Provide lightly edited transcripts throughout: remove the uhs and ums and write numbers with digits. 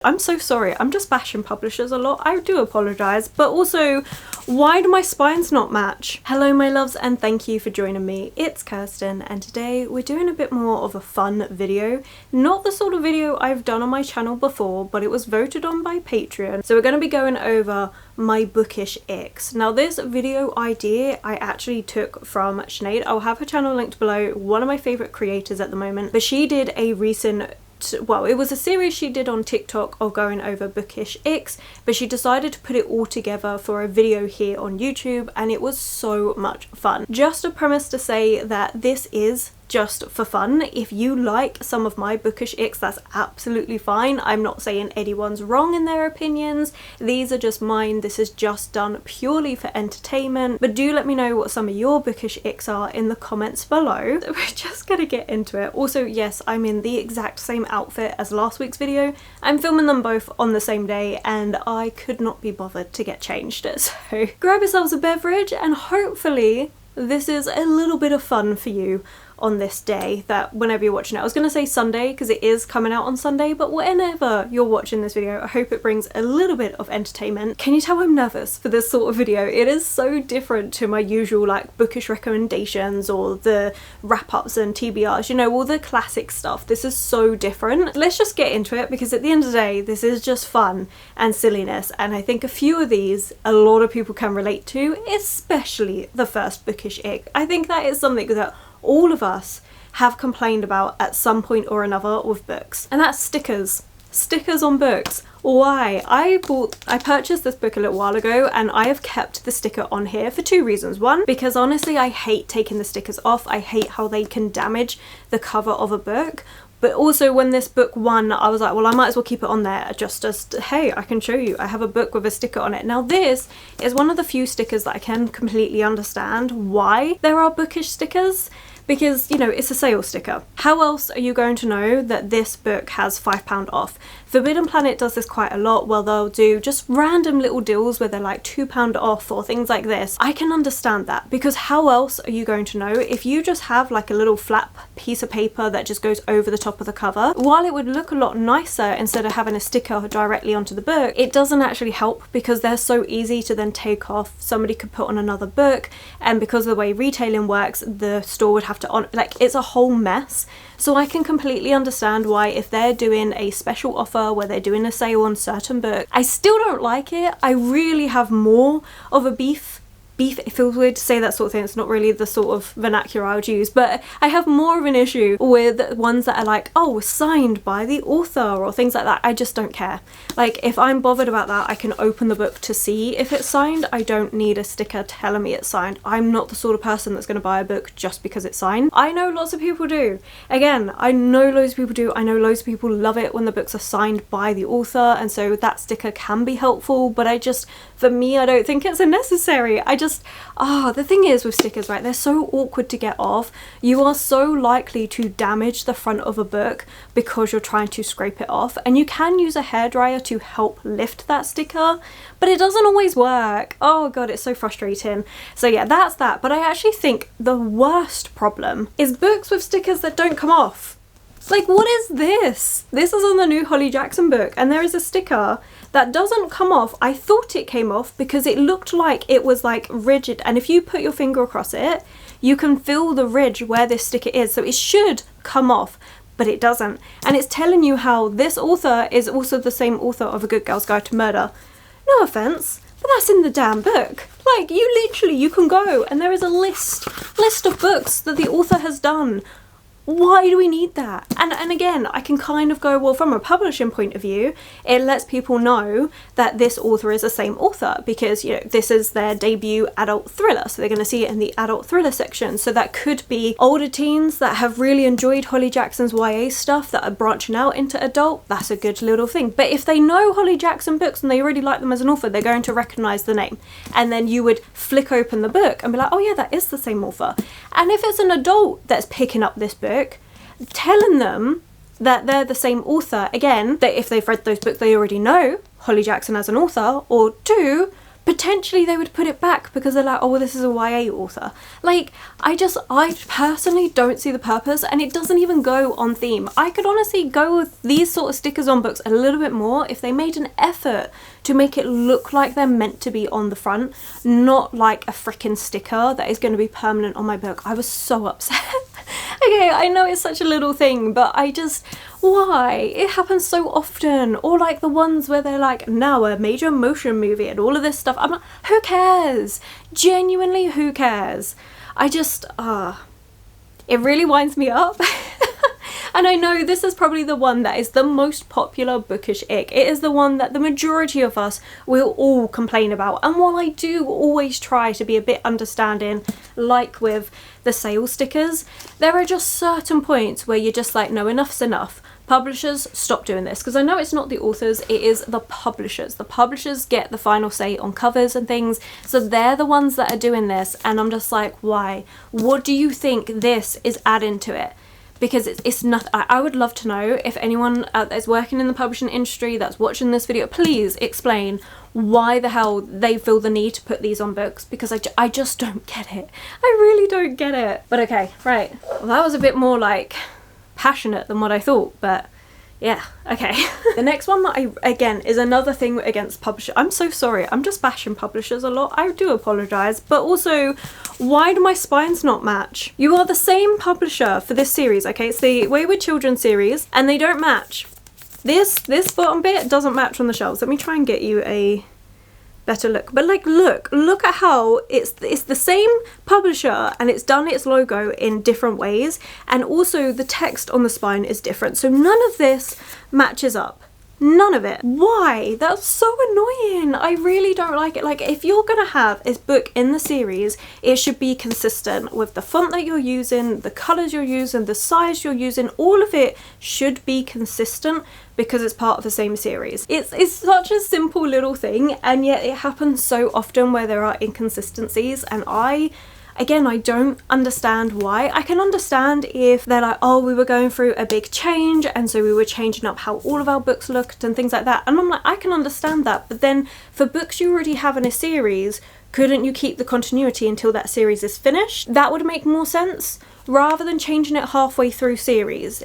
I'm so sorry, I'm just bashing publishers a lot, I do apologise, but also, why do my spines not match? Hello my loves and thank you for joining me, it's Kirsten and today we're doing a bit more of a fun video. Not the sort of video I've done on my channel before, but it was voted on by Patreon. So we're going to be going over my Bookish Icks. Now this video idea I actually took from Sinead. I'll have her channel linked below, one of my favourite creators at the moment, but she did a recent well, it was a series she did on TikTok of going over Bookish Icks, but she decided to put it all together for a video here on YouTube and it was so much fun. Just a premise to say that this is just for fun. If you like some of my Bookish Icks, that's absolutely fine. I'm not saying anyone's wrong in their opinions. These are just mine. This is just done purely for entertainment. But do let me know what some of your Bookish Icks are in the comments below. We're just gonna get into it. Also, yes, I'm in the exact same outfit as last week's video. I'm filming them both on the same day and I could not be bothered to get changed. So grab yourselves a beverage and hopefully this is a little bit of fun for you on this day, that whenever you're watching it. I was going to say Sunday because it is coming out on Sunday, but whenever you're watching this video, I hope it brings a little bit of entertainment. Can you tell I'm nervous for this sort of video? It is so different to my usual like bookish recommendations or the wrap-ups and TBRs, you know, all the classic stuff. This is so different. Let's just get into it because at the end of the day, this is just fun and silliness, and I think a few of these a lot of people can relate to, especially the first Bookish Ick. I think that is something that all of us have complained about at some point or another with books, and that's stickers. Stickers on books. Why? I purchased this book a little while ago and I have kept the sticker on here for two reasons. One, because honestly I hate taking the stickers off. I hate how they can damage the cover of a book. But also when this book won, I was like, well, I might as well keep it on there just as, hey, I can show you, I have a book with a sticker on it. Now this is one of the few stickers that I can completely understand why there are bookish stickers, because, you know, it's a sale sticker. How else are you going to know that this book has £5 off? Forbidden Planet does this quite a lot, where they'll do just random little deals where they're like £2 off or things like this. I can understand that, because how else are you going to know if you just have like a little flap piece of paper that just goes over the top of the cover? While it would look a lot nicer instead of having a sticker directly onto the book, it doesn't actually help because they're so easy to then take off. Somebody could put on another book, and because of the way retailing works, the store would have to like, it's a whole mess. So I can completely understand why, if they're doing a special offer where they're doing a sale on certain books, I still don't like it. I really have more of a beef, it feels weird to say that sort of thing, it's not really the sort of vernacular I would use, but I have more of an issue with ones that are like, oh, signed by the author or things like that. I just don't care. Like, if I'm bothered about that, I can open the book to see if it's signed. I don't need a sticker telling me it's signed. I'm not the sort of person that's going to buy a book just because it's signed. I know lots of people do. Again, I know loads of people do. I know loads of people love it when the books are signed by the author, and so that sticker can be helpful, but for me, I don't think it's unnecessary. The thing is with stickers, right, they're so awkward to get off. You are so likely to damage the front of a book because you're trying to scrape it off, and you can use a hairdryer to help lift that sticker, but it doesn't always work. Oh god, it's so frustrating. So yeah, that's that. But I actually think the worst problem is books with stickers that don't come off. Like, what is this? This is on the new Holly Jackson book, and there is a sticker that doesn't come off. I thought it came off because it looked like it was like rigid, and if you put your finger across it, you can feel the ridge where this sticker is, so it should come off, but it doesn't. And it's telling you how this author is also the same author of A Good Girl's Guide to Murder. No offense, but that's in the damn book. Like, you can go and there is a list of books that the author has done. Why do we need that? And again, I can kind of go, well, from a publishing point of view, it lets people know that this author is the same author because, you know, this is their debut adult thriller, so they're going to see it in the adult thriller section. So that could be older teens that have really enjoyed Holly Jackson's YA stuff that are branching out into adult. That's a good little thing. But if they know Holly Jackson books and they already like them as an author, they're going to recognise the name. And then you would flick open the book and be like, oh yeah, that is the same author. And if it's an adult that's picking up this book, telling them that they're the same author, again, that if they've read those books they already know Holly Jackson as an author, or two, potentially they would put it back because they're like, oh, well, this is a YA author. Like, I personally don't see the purpose, and it doesn't even go on theme. I could honestly go with these sort of stickers on books a little bit more if they made an effort to make it look like they're meant to be on the front, not like a freaking sticker that is going to be permanent on my book. I was so upset. Okay, I know it's such a little thing, but why? It happens so often. Or like the ones where they're like, now a major motion movie and all of this stuff. I'm like, who cares? Genuinely, who cares? It really winds me up. And I know this is probably the one that is the most popular bookish ick. It is the one that the majority of us will all complain about. And while I do always try to be a bit understanding, like with the sale stickers, there are just certain points where you're just like, no, enough's enough. Publishers, stop doing this. Because I know it's not the authors, it is the publishers. The publishers get the final say on covers and things, so they're the ones that are doing this, and I'm just like, why? What do you think this is adding to it? Because it's not. I would love to know if anyone out there is working in the publishing industry that's watching this video, please explain why the hell they feel the need to put these on books, because I just don't get it. I really don't get it. But okay, right. Well, that was a bit more like passionate than what I thought, but yeah, okay. The next one that again, is another thing against publishers. I'm so sorry, I'm just bashing publishers a lot. I do apologise, but also, why do my spines not match? You are the same publisher for this series, okay? It's the Wayward Children series, and they don't match. This bottom bit doesn't match on the shelves. Let me try and get you a better look. But like, look at how it's the same publisher and it's done its logo in different ways, and also the text on the spine is different. So none of this matches up. None of it. Why? That's so annoying. I really don't like it. Like, if you're gonna have a book in the series, it should be consistent with the font that you're using, the colors you're using, the size you're using. All of it should be consistent because it's part of the same series. It's such a simple little thing, and yet it happens so often where there are inconsistencies, and Again, I don't understand why. I can understand if they're like, oh, we were going through a big change and so we were changing up how all of our books looked and things like that. And I'm like, I can understand that. But then for books you already have in a series, couldn't you keep the continuity until that series is finished? That would make more sense rather than changing it halfway through series.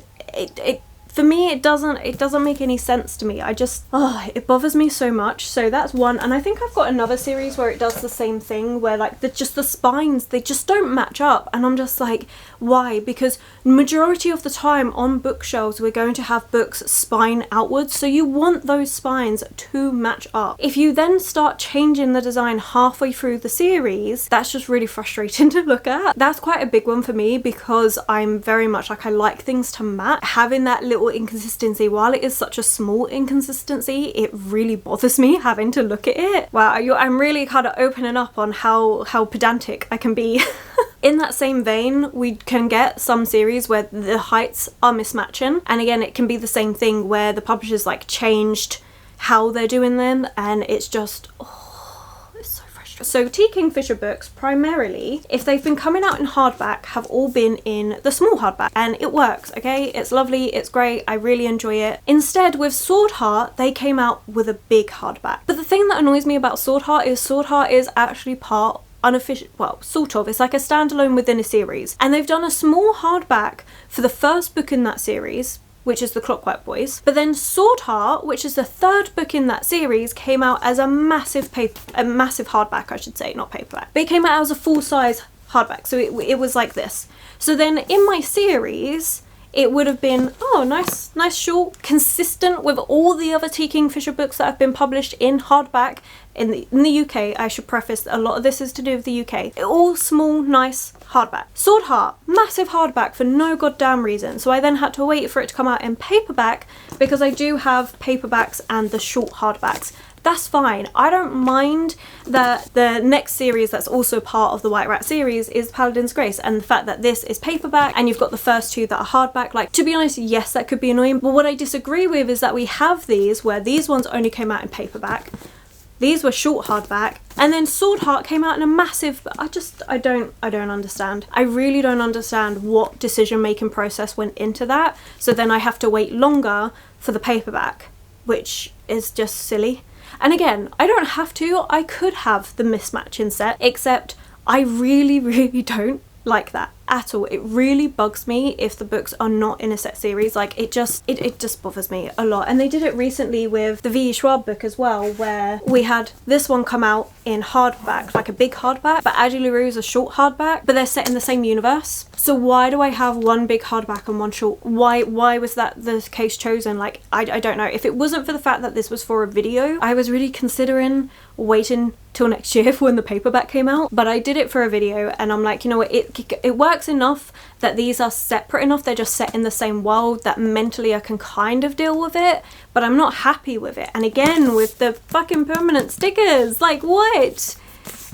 For me, it doesn't make any sense to me. It bothers me so much. So that's one. And I think I've got another series where it does the same thing, where like the spines, they just don't match up. And I'm just like, why? Because majority of the time on bookshelves, we're going to have books spine outwards. So you want those spines to match up. If you then start changing the design halfway through the series, that's just really frustrating to look at. That's quite a big one for me because I'm very much like, I like things to match. Having that little inconsistency, while it is such a small inconsistency, it really bothers me having to look at it. Wow, I'm really kind of opening up on how pedantic I can be. In that same vein, we can get some series where the heights are mismatching, and again, it can be the same thing where the publishers like changed how they're doing them, and it's just, it's so frustrating. So Tea Kingfisher books, primarily, if they've been coming out in hardback, have all been in the small hardback, and it works, okay? It's lovely, it's great, I really enjoy it. Instead, with Sword Heart, they came out with a big hardback. But the thing that annoys me about Sword Heart is actually part unofficial, well, sort of, it's like a standalone within a series, and they've done a small hardback for the first book in that series, which is The Clockwork Boys, but then Sword Heart, which is the third book in that series, came out as a massive hardback, I should say, not paperback, but it came out as a full-size hardback, so it was like this. So then in my series, it would have been, nice short, consistent with all the other Tea Kingfisher books that have been published in hardback in the UK. I should preface, a lot of this is to do with the UK. All small, nice hardback. Sword Heart, massive hardback for no goddamn reason. So I then had to wait for it to come out in paperback because I do have paperbacks and the short hardbacks. That's fine. I don't mind that the next series that's also part of the White Rat series is Paladin's Grace, and the fact that this is paperback and you've got the first two that are hardback. Like, to be honest, yes, that could be annoying, but what I disagree with is that we have these where these ones only came out in paperback, these were short hardback, and then Sword Heart came out in a massive, I don't understand. I really don't understand what decision making process went into that, so then I have to wait longer for the paperback. which is just silly. And again, I don't have to. I could have the mismatching set, except I really don't like that at all. It really bugs me if the books are not in a set series. Like it just bothers me a lot. And they did it recently with the V.E. Schwab book as well, where we had this one come out in hardback, like a big hardback, but Adi LaRue's a short hardback, but they're set in the same universe. So why do I have one big hardback and one short? Why was that the case chosen? Like I don't know. If it wasn't for the fact that this was for a video, I was really considering waiting till next year for when the paperback came out, but I did it for a video, and I'm like, you know what, it works enough that these are separate enough, they're just set in the same world, that mentally I can kind of deal with it, but I'm not happy with it. And again, with the fucking permanent stickers, like what?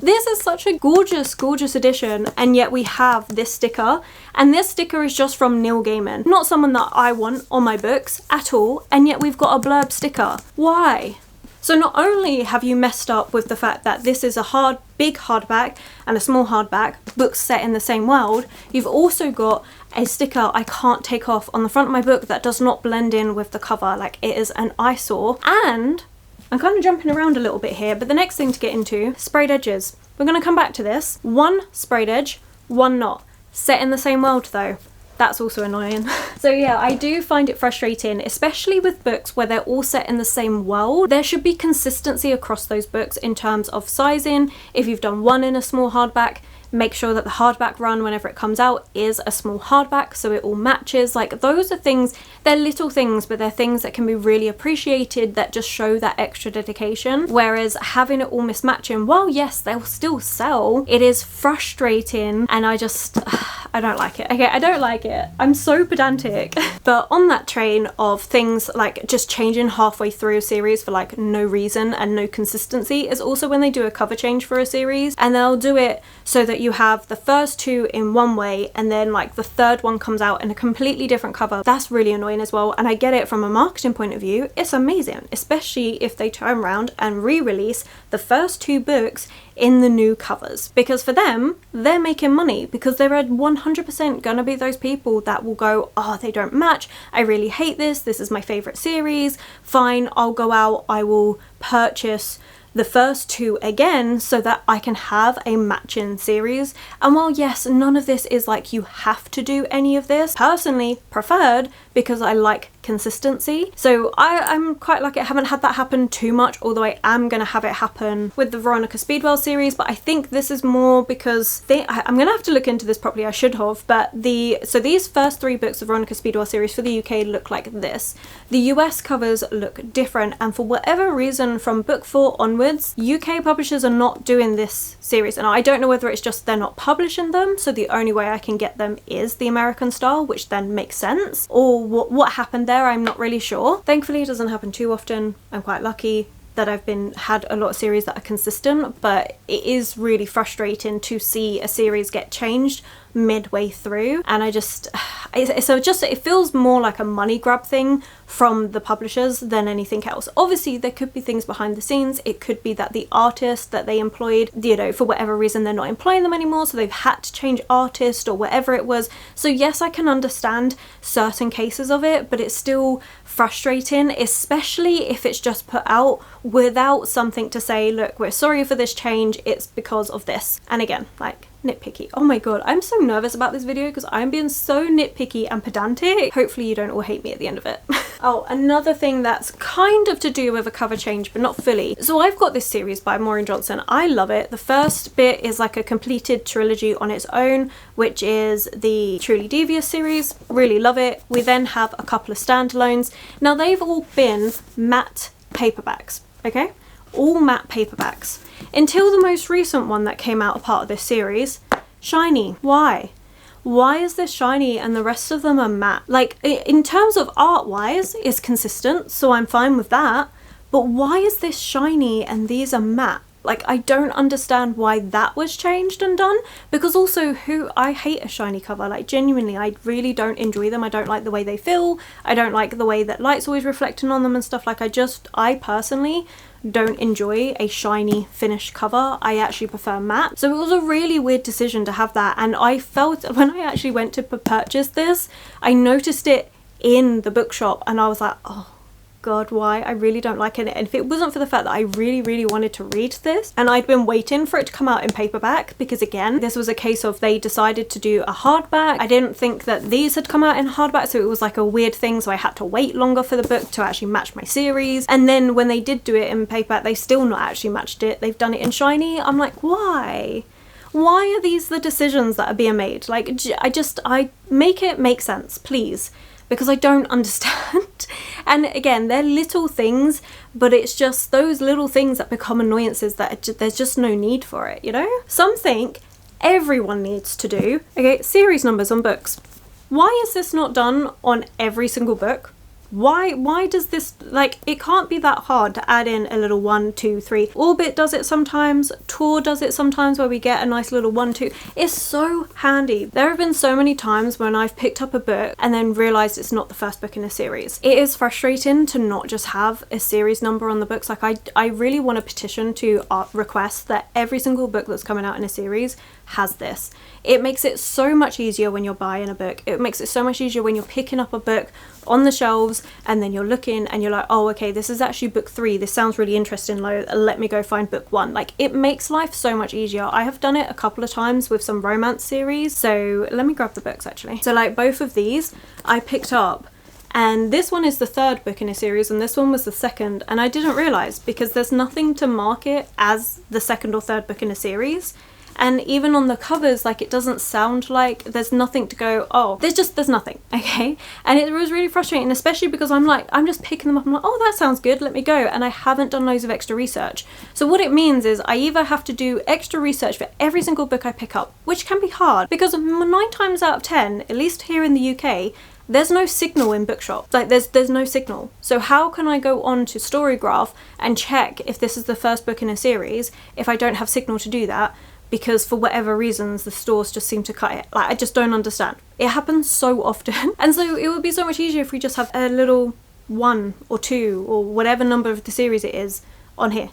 This is such a gorgeous edition, and yet we have this sticker, and this sticker is just from Neil Gaiman, not someone that I want on my books at all, and yet we've got a blurb sticker. Why? So not only have you messed up with the fact that this is a big hardback and a small hardback, books set in the same world, you've also got a sticker I can't take off on the front of my book that does not blend in with the cover. Like, it is an eyesore. And I'm kind of jumping around a little bit here, but the next thing to get into, sprayed edges. We're going to come back to this. One sprayed edge, one not. Set in the same world though. That's also annoying. So yeah, I do find it frustrating, especially with books where they're all set in the same world. There should be consistency across those books in terms of sizing. If you've done one in a small hardback, make sure that the hardback run whenever it comes out is a small hardback so it all matches. Like, those are things, they're little things, but they're things that can be really appreciated, that just show that extra dedication. Whereas having it all mismatching, while yes, they'll still sell, it is frustrating, and I don't like it. Okay, I don't like it. I'm so pedantic. But on that train of things like just changing halfway through a series for like no reason and no consistency is also when they do a cover change for a series, and they'll do it so that you have the first two in one way and then like the third one comes out in a completely different cover. That's really annoying as well, and I get it from a marketing point of view. It's amazing, especially if they turn around and re-release the first two books in the new covers, because for them, they're making money, because they're 100% gonna be those people that will go, oh, they don't match, I really hate this is my favorite series, fine, I'll go out, I will purchase the first two again so that I can have a matching series. And while yes, none of this is like you have to do any of this, personally preferred because I like consistency. So I'm quite lucky I haven't had that happen too much, although I am going to have it happen with the Veronica Speedwell series. But I think this is more because I'm going to have to look into this properly, I should have, but so these first three books of Veronica Speedwell series for the UK look like this. The US covers look different, and for whatever reason from book 4 onwards, UK publishers are not doing this series, and I don't know whether it's just they're not publishing them, so the only way I can get them is the American style, which then makes sense, or what happened there, I'm not really sure. Thankfully it doesn't happen too often. I'm quite lucky that I've had a lot of series that are consistent, but it is really frustrating to see a series get changed midway through, and it feels more like a money grab thing from the publishers than anything else. Obviously there could be things behind the scenes. It could be that the artist that they employed, you know, for whatever reason they're not employing them anymore, so they've had to change artist or whatever it was. So yes, I can understand certain cases of it, but it's still frustrating, especially if it's just put out without something to say, look, we're sorry for this change, it's because of this. And again, like, nitpicky. Oh my god, I'm so nervous about this video because I'm being so nitpicky and pedantic. Hopefully you don't all hate me at the end of it. Oh, another thing that's kind of to do with a cover change, but not fully. So I've got this series by Maureen Johnson. I love it. The first bit is like a completed trilogy on its own, which is the Truly Devious series. Really love it. We then have a couple of standalones. Now they've all been matte paperbacks, okay? All matte paperbacks. Until the most recent one that came out a part of this series, shiny. Why? Why is this shiny and the rest of them are matte? Like, in terms of art-wise, it's consistent, so I'm fine with that. But why is this shiny and these are matte? Like, I don't understand why that was changed and done, because also I hate a shiny cover. Like, genuinely, I really don't enjoy them. I don't like the way they feel. I don't like the way that light's always reflecting on them and stuff. Like, I personally don't enjoy a shiny finished cover. I actually prefer matte. So it was a really weird decision to have that, and I felt when I actually went to purchase this, I noticed it in the bookshop and I was like, oh, god, why? I really don't like it. And if it wasn't for the fact that I really wanted to read this, and I'd been waiting for it to come out in paperback, because again, this was a case of they decided to do a hardback. I didn't think that these had come out in hardback, so it was like a weird thing, so I had to wait longer for the book to actually match my series. And then when they did do it in paperback, they still not actually matched it. They've done it in shiny. I'm like, why? Why are these the decisions that are being made? Like, I make it make sense, please, because I don't understand. And again, they're little things, but it's just those little things that become annoyances that there's just no need for it, you know? Something everyone needs to do. Okay, series numbers on books. Why is this not done on every single book? Why does this, like, it can't be that hard to add in a little 1, 2, 3. Orbit does it sometimes, Tor does it sometimes, where we get a nice little 1, 2. It's so handy. There have been so many times when I've picked up a book and then realised it's not the first book in a series. It is frustrating to not just have a series number on the books. Like, I really want to petition to request that every single book that's coming out in a series has this. It makes it so much easier when you're buying a book. It makes it so much easier when you're picking up a book on the shelves and then you're looking and you're like, oh, okay, this is actually book 3. This sounds really interesting. Let me go find book 1. Like, it makes life so much easier. I have done it a couple of times with some romance series. So let me grab the books actually. So like both of these I picked up, and this one is the 3rd book in a series and this one was the 2nd, and I didn't realise because there's nothing to mark it as the 2nd or 3rd book in a series. And even on the covers, like, it doesn't sound like there's nothing to go, oh, there's nothing, okay? And it was really frustrating, especially because I'm just picking them up. I'm like, oh, that sounds good, let me go. And I haven't done loads of extra research. So what it means is I either have to do extra research for every single book I pick up, which can be hard because 9 times out of 10, at least here in the UK, there's no signal in bookshops. Like, there's no signal. So how can I go on to Storygraph and check if this is the first book in a series if I don't have signal to do that? Because for whatever reasons, the stores just seem to cut it. Like, I just don't understand. It happens so often. And so it would be so much easier if we just have a little 1 or 2 or whatever number of the series it is on here.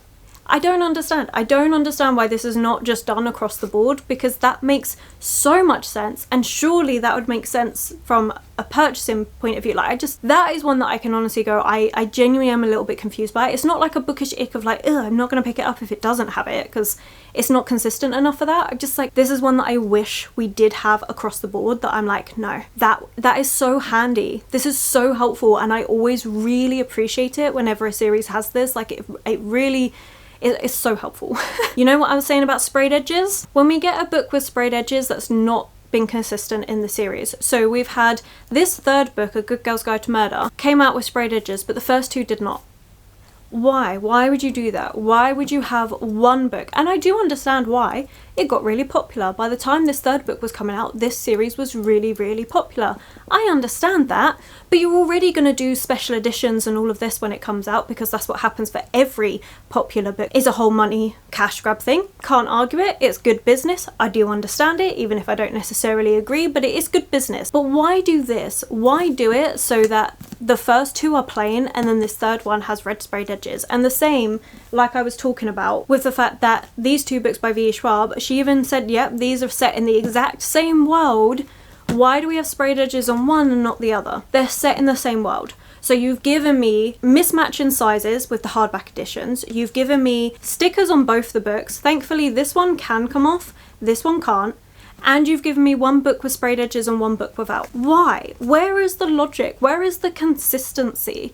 I don't understand. I don't understand why this is not just done across the board, because that makes so much sense, and surely that would make sense from a purchasing point of view. Like, that is one that I can honestly go, I genuinely am a little bit confused by it. It's not like a bookish ick of like, ugh, I'm not going to pick it up if it doesn't have it, because it's not consistent enough for that. I'm just like, this is one that I wish we did have across the board, that I'm like, no, that is so handy. This is so helpful, and I always really appreciate it whenever a series has this. Like, it really... It's so helpful. You know what I was saying about sprayed edges? When we get a book with sprayed edges that's not been consistent in the series. So we've had this 3rd book, A Good Girl's Guide to Murder, came out with sprayed edges, but the first 2 did not. Why? Why would you do that? Why would you have one book? And I do understand why. It got really popular. By the time this 3rd book was coming out, this series was really popular. I understand that, but you're already going to do special editions and all of this when it comes out, because that's what happens for every popular book. It's a whole money cash grab thing. Can't argue it. It's good business. I do understand it, even if I don't necessarily agree, but it is good business. But why do this? Why do it so that the first 2 are plain and then this 3rd one has red sprayed edges? And the same, like I was talking about, with the fact that these 2 books by V.E. Schwab, she even said, yep, these are set in the exact same world. Why do we have sprayed edges on one and not the other? They're set in the same world. So you've given me mismatch in sizes with the hardback editions. You've given me stickers on both the books. Thankfully, this one can come off, this one can't. And you've given me one book with sprayed edges and one book without. Why? Where is the logic? Where is the consistency?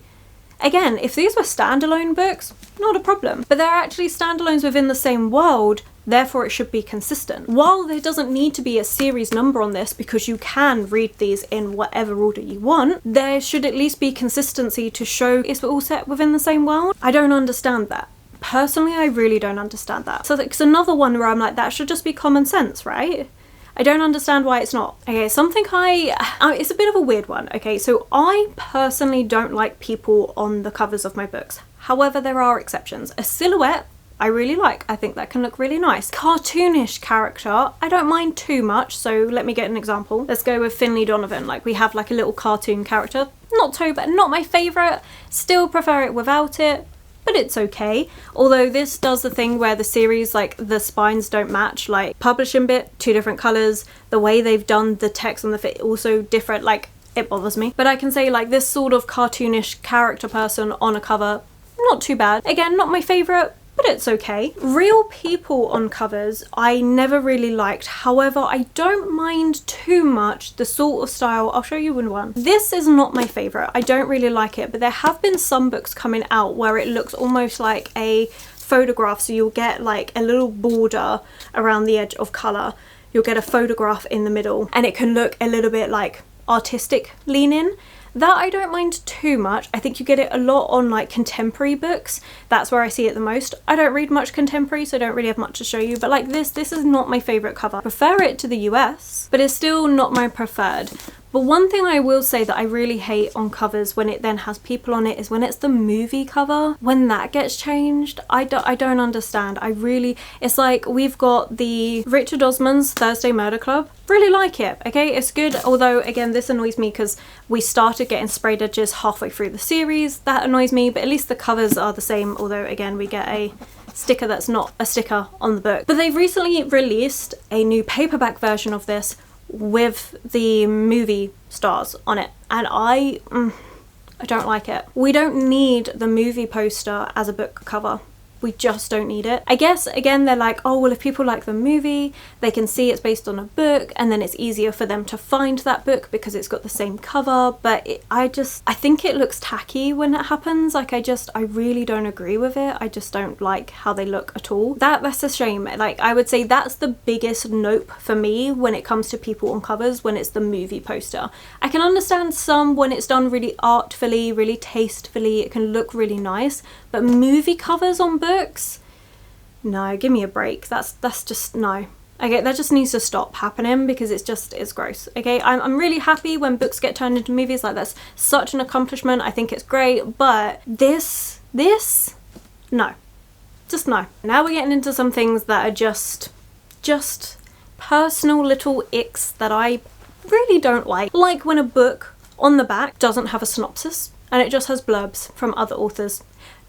Again, if these were standalone books, not a problem. But they're actually standalones within the same world, therefore it should be consistent. While there doesn't need to be a series number on this, because you can read these in whatever order you want, there should at least be consistency to show it's all set within the same world. I don't understand that. Personally, I really don't understand that. So it's another one where I'm like, that should just be common sense, right? I don't understand why it's not. Okay, something it's a bit of a weird one. Okay, so I personally don't like people on the covers of my books. However, there are exceptions. A silhouette, I really like. I think that can look really nice. Cartoonish character, I don't mind too much. So let me get an example. Let's go with Finley Donovan. Like, we have like a little cartoon character. Not too bad, not my favourite. Still prefer it without it, but it's okay. Although this does the thing where the series, like, the spines don't match. Like, publishing bit, 2 different colours. The way they've done the text on the fit, also different. Like, it bothers me. But I can say like this sort of cartoonish character person on a cover, not too bad. Again, not my favourite, but it's okay. Real people on covers I never really liked. However, I don't mind too much the sort of style. I'll show you in one. This is not my favourite. I don't really like it, but there have been some books coming out where it looks almost like a photograph. So you'll get like a little border around the edge of colour. You'll get a photograph in the middle and it can look a little bit like artistic leaning. That I don't mind too much. I think you get it a lot on like contemporary books. That's where I see it the most. I don't read much contemporary, so I don't really have much to show you, but like this is not my favourite cover. I prefer it to the US, but it's still not my preferred. But one thing I will say that I really hate on covers when it then has people on it is when it's the movie cover. When that gets changed, I don't understand. It's like we've got the Richard Osman's Thursday Murder Club. Really like it, okay? It's good, although again this annoys me because we started getting sprayed edges halfway through the series. That annoys me, but at least the covers are the same, although again we get a sticker that's not a sticker on the book. But they've recently released a new paperback version of this with the movie stars on it, and I don't like it. We don't need the movie poster as a book cover. We just don't need it. I guess again they're like, oh well, if people like the movie they can see it's based on a book and then it's easier for them to find that book because it's got the same cover. But I think it looks tacky when it happens. Like I really don't agree with it. I just don't like how they look at all. That's a shame. Like I would say that's the biggest nope for me when it comes to people on covers, when it's the movie poster. I can understand some when it's done really artfully, really tastefully, it can look really nice, but movie covers on books? No, give me a break. That's just no. Okay, that just needs to stop happening because it's gross. Okay, I'm really happy when books get turned into movies. Like that's such an accomplishment. I think it's great, but this, no. Just no. Now we're getting into some things that are just personal little icks that I really don't like. Like when a book on the back doesn't have a synopsis and it just has blurbs from other authors.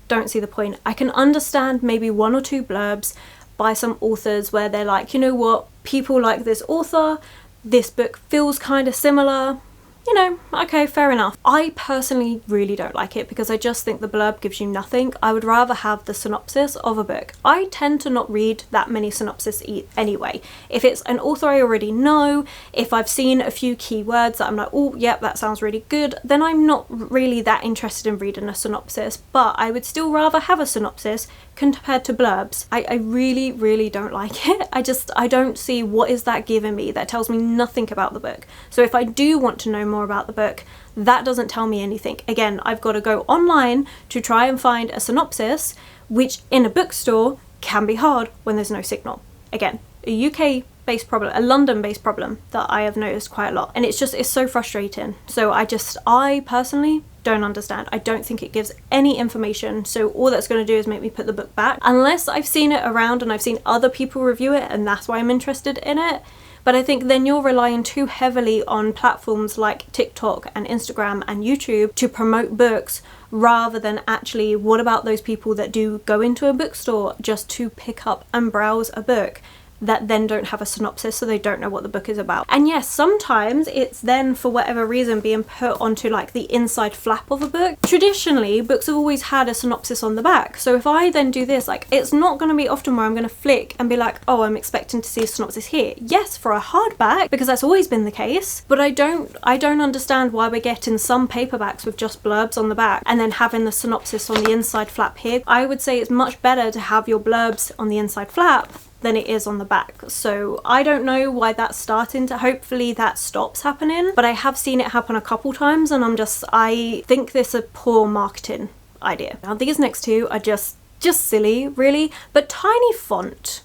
Don't see the point. I can understand maybe 1 or 2 blurbs by some authors where they're like, you know what, people like this author, this book feels kind of similar, you know, okay, fair enough. I personally really don't like it because I just think the blurb gives you nothing. I would rather have the synopsis of a book. I tend to not read that many synopses anyway. If it's an author I already know, if I've seen a few keywords that I'm like, oh, yep, that sounds really good, then I'm not really that interested in reading a synopsis, but I would still rather have a synopsis compared to blurbs. I really, really don't like it. I don't see what is that giving me that tells me nothing about the book. So if I do want to know more about the book, that doesn't tell me anything. Again, I've got to go online to try and find a synopsis, which in a bookstore can be hard when there's no signal. Again, a UK based problem, a London based problem that I have noticed quite a lot, and it's so frustrating. So I personally don't understand. I don't think it gives any information, so all that's going to do is make me put the book back unless I've seen it around and I've seen other people review it and that's why I'm interested in it. But I think then you're relying too heavily on platforms like TikTok and Instagram and YouTube to promote books, rather than actually, what about those people that do go into a bookstore just to pick up and browse a book that then don't have a synopsis, so they don't know what the book is about. And yes, sometimes it's then for whatever reason being put onto like the inside flap of a book. Traditionally, books have always had a synopsis on the back, so if I then do this, like, it's not going to be often where I'm going to flick and be like, oh, I'm expecting to see a synopsis here. Yes, for a hardback, because that's always been the case, but I don't understand why we're getting some paperbacks with just blurbs on the back and then having the synopsis on the inside flap here. I would say it's much better to have your blurbs on the inside flap than it is on the back. So I don't know why that's starting to, hopefully that stops happening, but I have seen it happen a couple times and I think this is a poor marketing idea. Now these next two are just silly, really, but tiny font.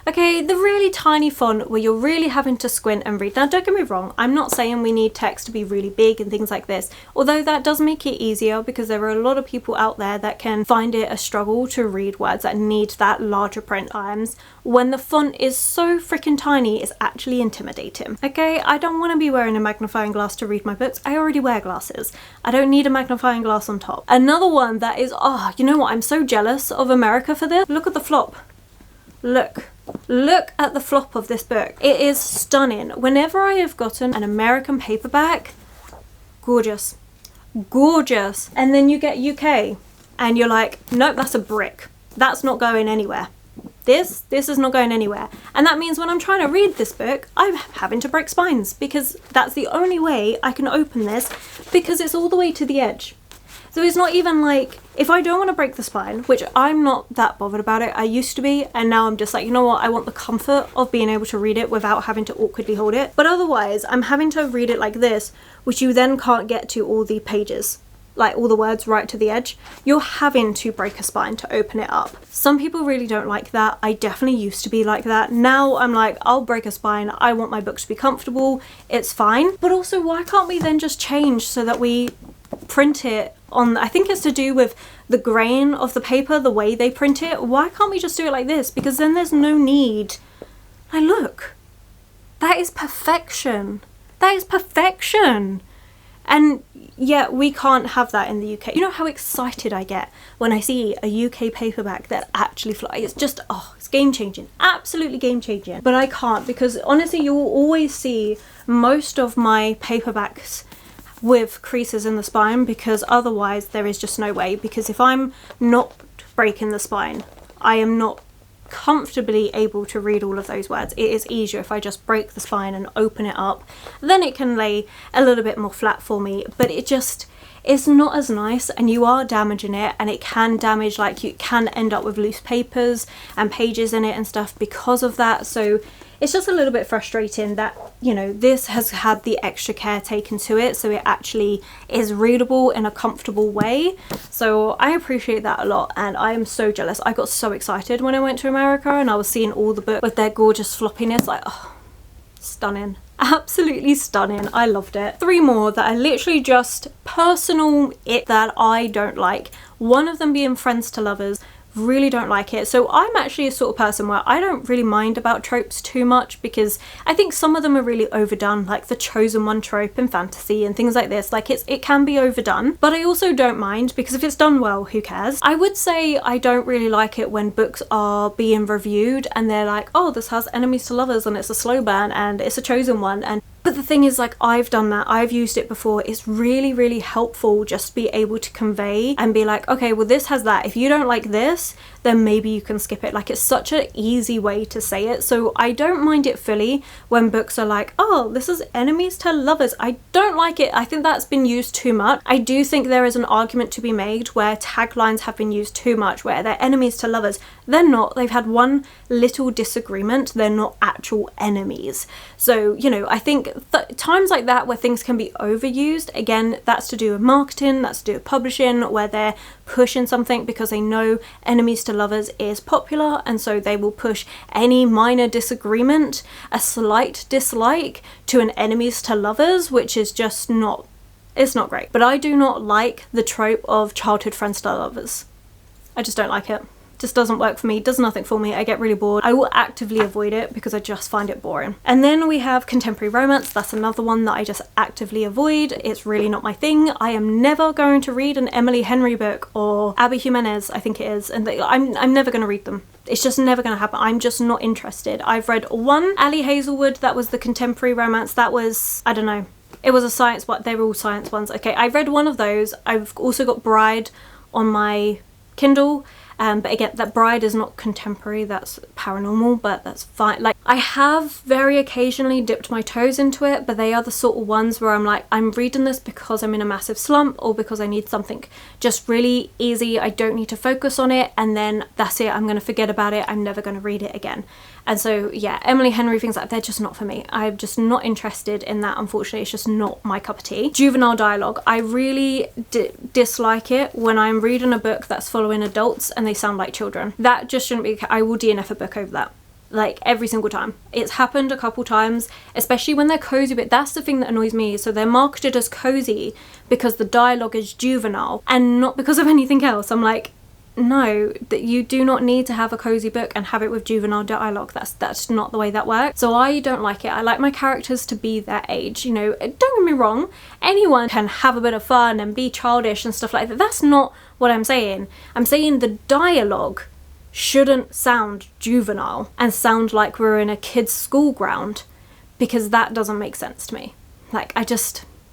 Okay, the really tiny font where you're really having to squint and read. Now don't get me wrong, I'm not saying we need text to be really big and things like this, although that does make it easier because there are a lot of people out there that can find it a struggle to read words that need that larger print times. When the font is so freaking tiny, it's actually intimidating. Okay, I don't want to be wearing a magnifying glass to read my books. I already wear glasses. I don't need a magnifying glass on top. Another one that is, oh, you know what, I'm so jealous of America for this. Look at the flop. Look at the flop of this book. It is stunning. Whenever I have gotten an American paperback, gorgeous. Gorgeous. And then you get UK and you're like, nope, that's a brick. That's not going anywhere. This is not going anywhere. And that means when I'm trying to read this book, I'm having to break spines because that's the only way I can open this, because it's all the way to the edge. So it's not even like, if I don't want to break the spine, which I'm not that bothered about it, I used to be, and now I'm just like, you know what, I want the comfort of being able to read it without having to awkwardly hold it. But otherwise, I'm having to read it like this, which you then can't get to all the pages, like all the words right to the edge. You're having to break a spine to open it up. Some people really don't like that. I definitely used to be like that. Now I'm like, I'll break a spine. I want my books to be comfortable. It's fine. But also, why can't we then just change so that we print it on, I think it's to do with the grain of the paper, the way they print it. Why can't we just do it like this? Because then there's no need. Like, look, that is perfection. That is perfection. And yet we can't have that in the UK. You know how excited I get when I see a UK paperback that actually flies. It's just, oh, it's game changing. Absolutely game changing. But I can't, because honestly, you will always see most of my paperbacks with creases in the spine, because otherwise there is just no way. Because if I'm not breaking the spine, I am not comfortably able to read all of those words. It is easier if I just break the spine and open it up, then it can lay a little bit more flat for me, but it's not as nice, and you are damaging it, and it can damage, like, you can end up with loose papers and pages in it and stuff because of that. So it's just a little bit frustrating that, you know, this has had the extra care taken to it, so it actually is readable in a comfortable way. So I appreciate that a lot, and I am so jealous. I got so excited when I went to America and I was seeing all the books with their gorgeous floppiness, like, oh, stunning. Absolutely stunning. I loved it. 3 more that are literally just personal it that I don't like. One of them being Friends to Lovers. Really don't like it. So I'm actually a sort of person where I don't really mind about tropes too much, because I think some of them are really overdone, like the chosen one trope in fantasy and things like this. Like, it can be overdone, but I also don't mind, because if it's done well, who cares? I would say I don't really like it when books are being reviewed and they're like, oh, this has enemies to lovers and it's a slow burn and it's a chosen one. And but the thing is, like, I've done that, I've used it before. It's really, really helpful just to be able to convey and be like, okay, well, this has that. If you don't like this, then maybe you can skip it. Like, it's such an easy way to say it. So I don't mind it fully when books are like, oh, this is enemies to lovers. I don't like it. I think that's been used too much. I do think there is an argument to be made where taglines have been used too much, where they're enemies to lovers. They're not. They've had one little disagreement. They're not actual enemies. So, you know, I think times like that where things can be overused, again, that's to do with marketing, that's to do with publishing, where they're pushing something because they know enemies to lovers is popular, and so they will push any minor disagreement, a slight dislike, to an enemies to lovers, which is just not, it's not great. But I do not like the trope of childhood friends to lovers. I just don't like it. Just doesn't work for me, does nothing for me. I get really bored. I will actively avoid it because I just find it boring. And then we have contemporary romance. That's another one that I just actively avoid. It's really not my thing. I am never going to read an Emily Henry book, or Abby Jimenez, I think it is, and I'm never going to read them. It's just never going to happen. I'm just not interested. I've read one Ali Hazelwood, that was the contemporary romance. That was, I don't know, it was a science one. They were all science ones. Okay, I read one of those. I've also got Bride on my Kindle. But again, that Bride is not contemporary, that's paranormal, but that's fine. Like, I have very occasionally dipped my toes into it, but they are the sort of ones where I'm like, I'm reading this because I'm in a massive slump, or because I need something just really easy. I don't need to focus on it, and then that's it. I'm going to forget about it. I'm never going to read it again. And so, yeah, Emily Henry, things like that, they're just not for me. I'm just not interested in that, unfortunately. It's just not my cup of tea. Juvenile dialogue. I really dislike it when I'm reading a book that's following adults and they sound like children. That just shouldn't be. I will DNF a book over that. Like, every single time. It's happened a couple times, especially when they're cozy, but that's the thing that annoys me. So they're marketed as cozy because the dialogue is juvenile and not because of anything else. I'm like, no, that you do not need to have a cozy book and have it with juvenile dialogue. That's not the way that works. So I don't like it. I like my characters to be their age. You know, don't get me wrong, anyone can have a bit of fun and be childish and stuff like that. That's not what I'm saying. I'm saying the dialogue shouldn't sound juvenile and sound like we're in a kid's school ground, because that doesn't make sense to me. Like,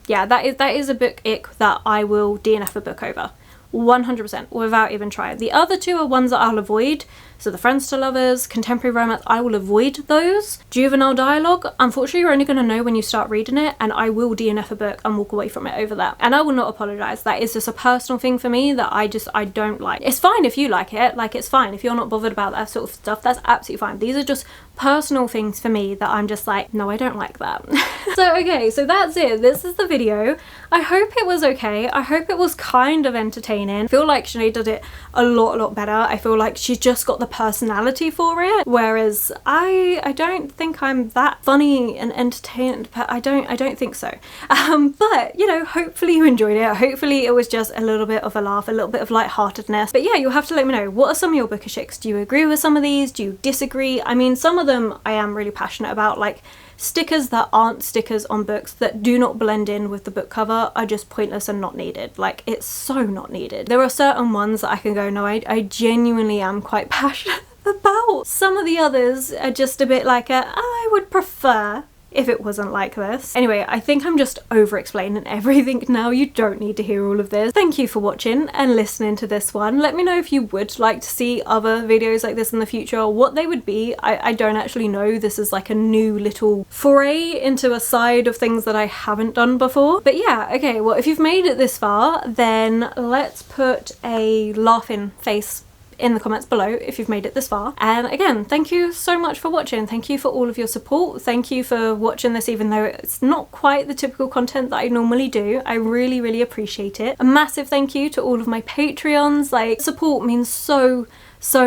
yeah, that is a book ick that I will DNF a book over. 100% without even trying. The other two are ones that I'll avoid. So the Friends to Lovers, contemporary romance, I will avoid those. Juvenile dialogue, unfortunately you're only going to know when you start reading it, and I will DNF a book and walk away from it over that. And I will not apologise. That is just a personal thing for me that I don't like. It's fine if you like it, like it's fine if you're not bothered about that sort of stuff, that's absolutely fine. These are just personal things for me that I'm just like, no, I don't like that. So okay, so that's it. This is the video. I hope it was okay. I hope it was kind of entertaining. I feel like Sinead did it a lot better. I feel like she's just got the personality for it, whereas I don't think I'm that funny and entertained. I don't think so. But you know, hopefully you enjoyed it. Hopefully it was just a little bit of a laugh, a little bit of lightheartedness. But yeah, you'll have to let me know, what are some of your bookish icks? Do you agree with some of these? Do you disagree? I mean, some of them I am really passionate about, like stickers that aren't stickers on books that do not blend in with the book cover are just pointless and not needed. Like, it's so not needed. There are certain ones that I can go, no, I genuinely am quite passionate about. Some of the others are just a bit like I would prefer if it wasn't like this. Anyway, I think I'm just over explaining everything now. You don't need to hear all of this. Thank you for watching and listening to this one. Let me know if you would like to see other videos like this in the future, or what they would be. I don't actually know. This is like a new little foray into a side of things that I haven't done before. But yeah, okay, well, if you've made it this far, then let's put a laughing face in the comments below if you've made it this far. And again, thank you so much for watching. Thank you for all of your support. Thank you for watching this even though it's not quite the typical content that I normally do. I really appreciate it. A massive thank you to all of my Patreons. Like, support means so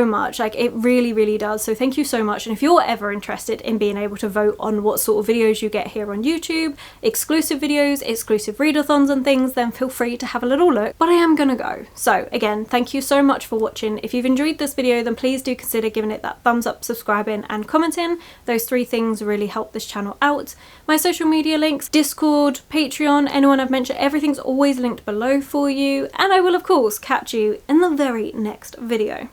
much, like it really does, so thank you so much. And if you're ever interested in being able to vote on what sort of videos you get here on YouTube, exclusive videos, exclusive readathons and things, then feel free to have a little look. But I am gonna go. So again, thank you so much for watching. If you've enjoyed this video, then please do consider giving it that thumbs up, subscribing and commenting. Those 3 things really help this channel out. My social media links, Discord, Patreon, anyone I've mentioned, everything's always linked below for you. And I will of course catch you in the very next video.